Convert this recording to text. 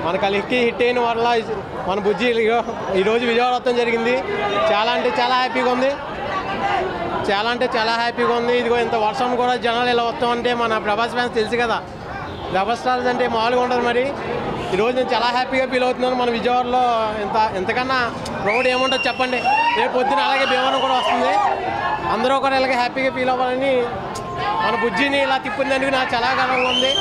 మన కలికి హిట్ అయిన వల్ల మన బుజ్జి ఈరోజు విజయవాడ వస్తాం జరిగింది. చాలా అంటే చాలా హ్యాపీగా ఉంది. ఇదిగో ఇంత వర్షం కూడా జనాలు ఇలా వస్తామంటే మన ప్రభాస్ ఫ్యాన్స్ తెలుసు కదా, రెబల్ స్టార్స్ అంటే మామూలుగా ఉంటుంది. మరి ఈరోజు నేను చాలా హ్యాపీగా ఫీల్ అవుతున్నాను. మన విజయవాడలో ఎంతకన్నా ప్రౌడ్ ఏముంటుంది చెప్పండి. రేపు పొద్దున అలాగే భీమవరం కూడా వస్తుంది. అందరూ కూడా ఇలాగే హ్యాపీగా ఫీల్ అవ్వాలని మన బుజ్జిని ఇలా తిప్పినందుకు నాకు చాలా గర్వంగా ఉంది.